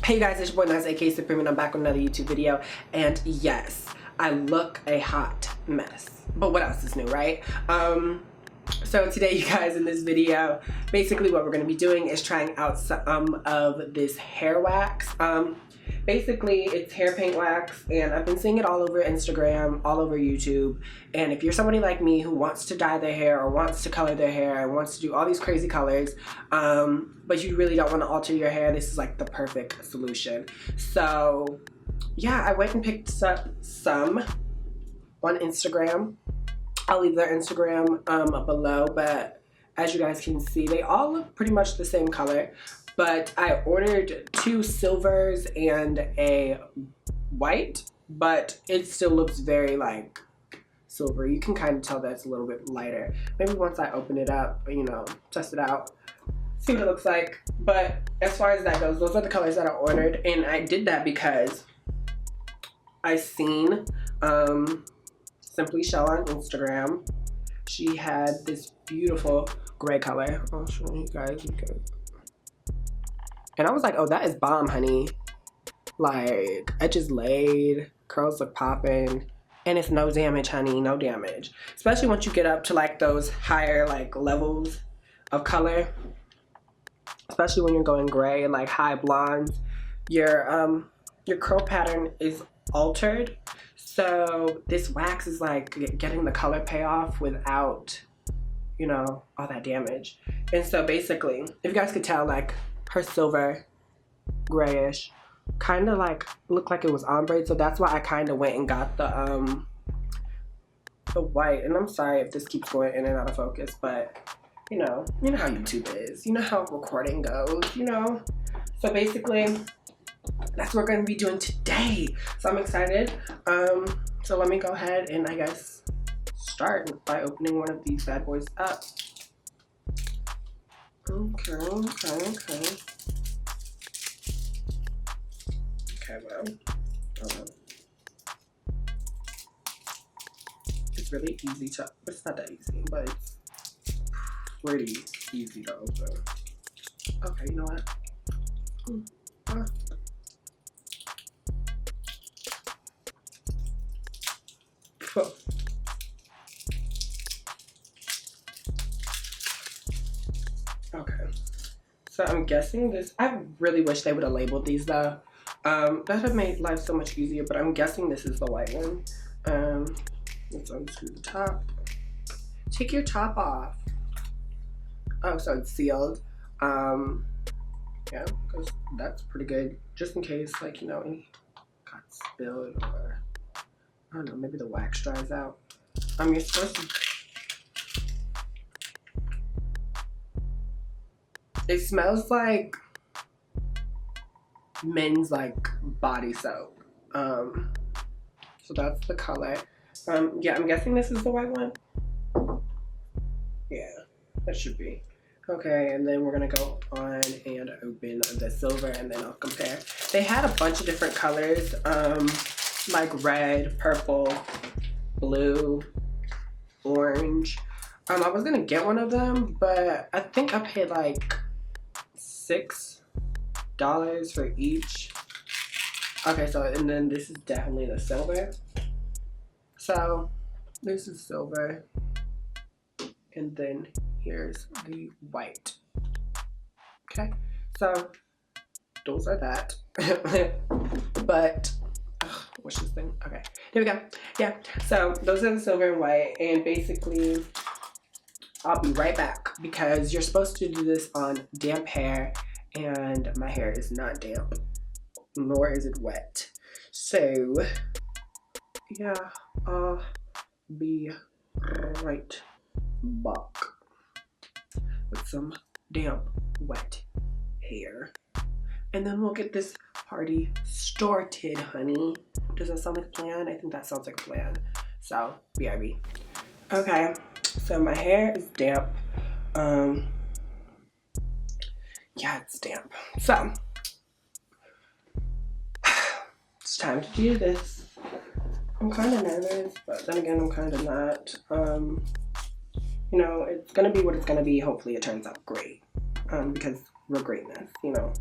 Hey you guys, it's your boy Nas, aka Supreme, and I'm back with another YouTube video. And yes, I look a hot mess. But what else is new, right? So today, you guys, in this video, basically what we're going to be doing is trying out some of this hair wax. Basically, it's hair paint wax, and I've been seeing it all over Instagram, all over YouTube. And if you're somebody like me who wants to dye their hair or wants to color their hair and wants to do all these crazy colors, but you really don't want to alter your hair, this is like the perfect solution. So yeah, I went and picked up some on Instagram. I'll leave their Instagram below, but as you guys can see, they all look pretty much the same color. But I ordered 2 silvers and a white, but it still looks very like silver. You can kind of tell that it's a little bit lighter. Maybe once I open it up, you know, test it out, see what it looks like. But as far as that goes, those are the colors that I ordered, and I did that because I seen Simply Shell on Instagram. She had this beautiful gray color. I'll show you guys. And I was like, oh, that is bomb, honey. Like, edges laid, curls look popping, and it's no damage, honey, no damage. Especially once you get up to like those higher like levels of color. Especially when you're going gray and like high blondes, your curl pattern is altered. So this wax is like getting the color payoff without, you know, all that damage. And so basically, if you guys could tell, like, her silver, grayish, kind of like looked like it was ombre, so that's why I kind of went and got the white. And I'm sorry if this keeps going in and out of focus, but you know how YouTube is, you know how recording goes, you know. So basically, that's what we're going to be doing today. So I'm excited. So let me go ahead and I guess start by opening one of these bad boys up. Okay, well, it's really easy to, it's not that easy, but it's pretty easy to open. Okay, you know what? Okay, so I'm guessing this, I really wish they would have labeled these though. That would have made life so much easier, but I'm guessing this is the white one. Let's unscrew the top. Take your top off. Oh, so it's sealed. Yeah, because that's pretty good. Just in case, like, you know, any got spilled or, I don't know, maybe the wax dries out. You're supposed to, it smells like men's like body soap. So that's the color. Yeah, I'm guessing this is the white one. Yeah, that should be. Okay, and then we're gonna go on and open the silver, and then I'll compare. They had a bunch of different colors, like red, purple, blue, orange. I was gonna get one of them, but I think I paid like $6 for each. Okay, so and then this is definitely the silver. So this is silver, and then here's the white. Okay, so those are that. But what's this thing? Okay, there we go. Yeah, so those are the silver and white, and basically I'll be right back because you're supposed to do this on damp hair, and my hair is not damp, nor is it wet. So yeah, I'll be right back with some damp, wet hair. And then we'll get this party started, honey. Does that sound like a plan? I think that sounds like a plan. So, BRB. Okay, so my hair is damp. Yeah, it's damp. So, it's time to do this. I'm kind of nervous, but then again, I'm kind of not. You know, it's gonna be what it's gonna be. Hopefully it turns out great. Because we're greatness, you know.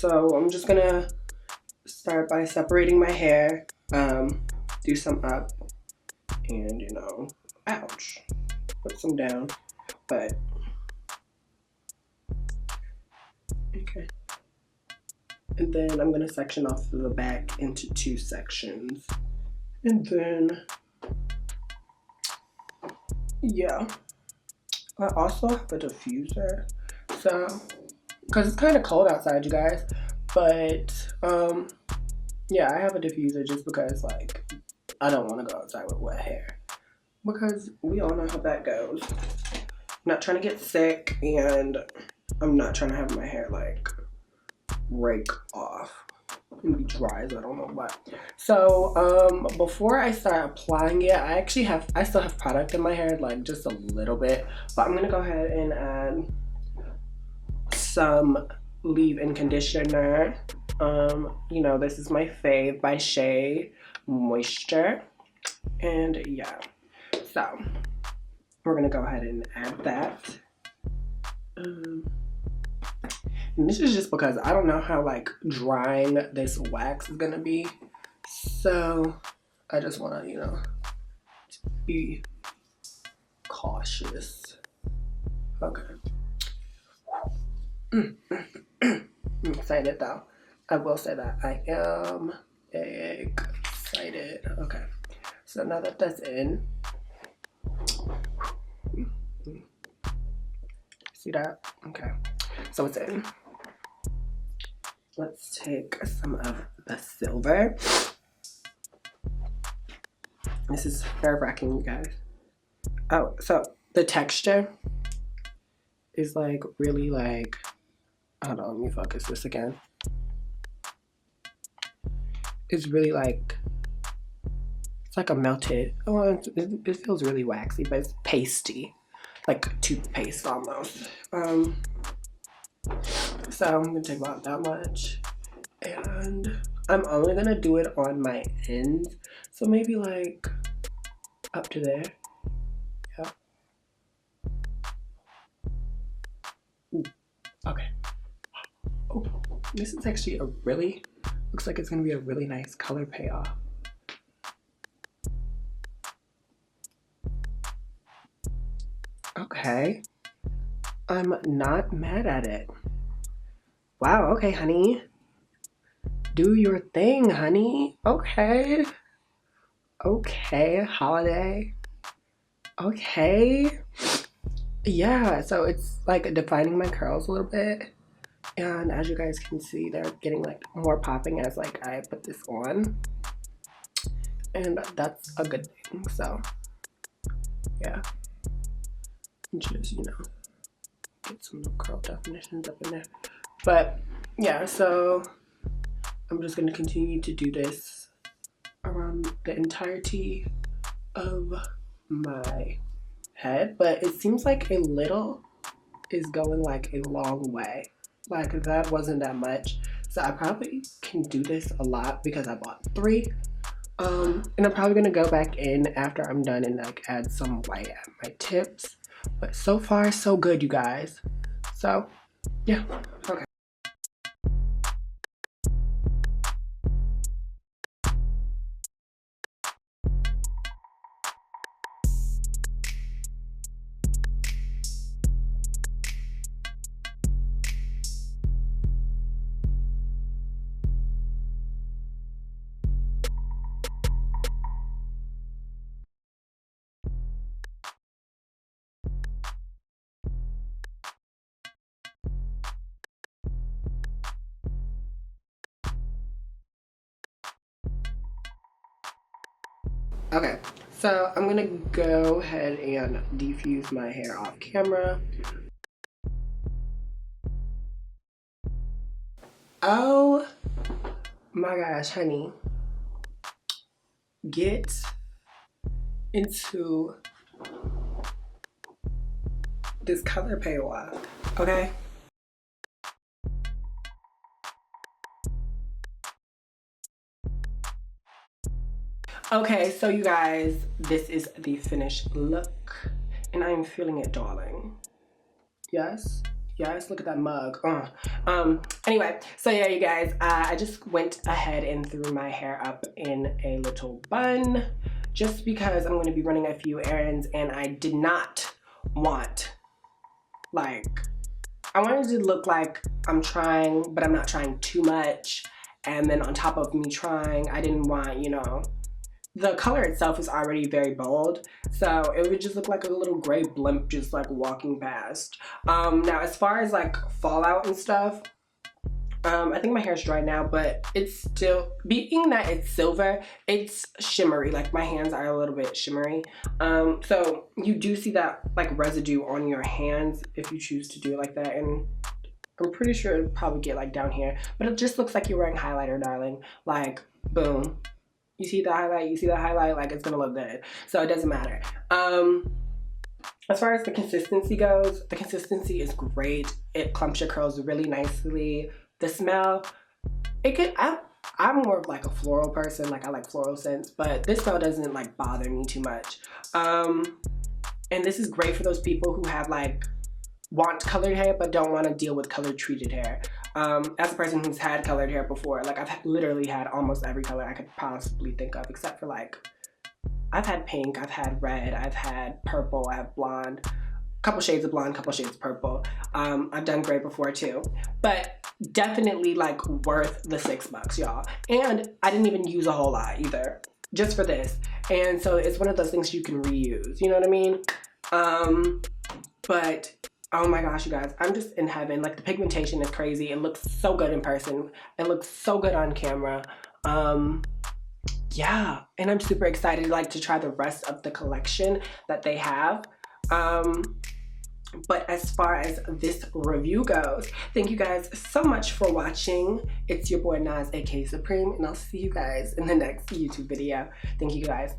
So I'm just gonna start by separating my hair, do some up, and you know, ouch, put some down, but okay. And then I'm gonna section off the back into 2 sections. And then, yeah. I also have a diffuser. So, because it's kind of cold outside, you guys. But, yeah, I have a diffuser just because, like, I don't want to go outside with wet hair. Because we all know how that goes. I'm not trying to get sick, and I'm not trying to have my hair, like, rake off and be dry as I don't know what. So before I start applying it, I still have product in my hair, like just a little bit, but I'm gonna go ahead and add some leave-in conditioner. You know, this is my fave by Shea Moisture, and yeah, so we're gonna go ahead and add that. And this is just because I don't know how like drying this wax is gonna be. So I just wanna, you know, be cautious. Okay. I'm excited though. I will say that I am excited. Okay. So now that that's in, see that? Okay. So it's in. Let's take some of the silver. This is nerve-wracking, you guys. Oh, so the texture is like really like, hold on, let me focus this again. It's really like, it's like a melted, oh, it feels really waxy, but it's pasty, like toothpaste almost. So I'm gonna take about that much, and I'm only gonna do it on my ends, so maybe like up to there. Yeah. Ooh. Okay. Oh, this is actually a really, looks like it's gonna be a really nice color payoff. Okay. I'm not mad at it. Wow, okay, honey. Do your thing, honey. Okay. Okay, holiday. Okay. Yeah, so it's like defining my curls a little bit. And as you guys can see, they're getting like more popping as like I put this on. And that's a good thing, so yeah. Just, you know, get some curl definitions up in there. But yeah, so I'm just gonna continue to do this around the entirety of my head, but it seems like a little is going like a long way. Like that wasn't that much. So I probably can do this a lot because I bought 3. And I'm probably gonna go back in after I'm done and like add some white at my tips. But so far so good, you guys. So yeah, okay. Okay, so I'm gonna go ahead and defuse my hair off camera. Oh my gosh, honey. Get into this color payoff, okay? Okay, so you guys, this is the finished look, and I'm feeling it, darling. Yes, yes, look at that mug. Anyway, so yeah, you guys, I just went ahead and threw my hair up in a little bun just because I'm going to be running a few errands, and I did not want, like, I wanted to look like I'm trying, but I'm not trying too much. And then on top of me trying, I didn't want, you know, the color itself is already very bold, so it would just look like a little gray blimp just like walking past. Now as far as like fallout and stuff, I think my hair's dry now, but it's still, being that it's silver, it's shimmery. Like my hands are a little bit shimmery. So you do see that like residue on your hands if you choose to do it like that. And I'm pretty sure it'll probably get like down here, but it just looks like you're wearing highlighter, darling. Like, boom. You see the highlight, you see the highlight, like it's gonna look good. So it doesn't matter. As far as the consistency goes, the consistency is great. It clumps your curls really nicely. The smell, it could, I'm more of like a floral person, like I like floral scents, but this smell doesn't like bother me too much. And this is great for those people who have like, want colored hair but don't want to deal with colored treated hair. As a person who's had colored hair before, like I've literally had almost every color I could possibly think of, except for like, I've had pink, I've had red, I've had purple, I have blonde, couple shades of blonde, couple shades of purple. I've done gray before too, but definitely like worth the $6, y'all. And I didn't even use a whole lot either, just for this. And so it's one of those things you can reuse, you know what I mean? But oh my gosh, you guys, I'm just in heaven. Like the pigmentation is crazy. It looks so good in person. It looks so good on camera. Yeah, and I'm super excited like to try the rest of the collection that they have. But as far as this review goes, thank you guys so much for watching. It's your boy Naz, aka Supreme, and I'll see you guys in the next YouTube video. Thank you guys.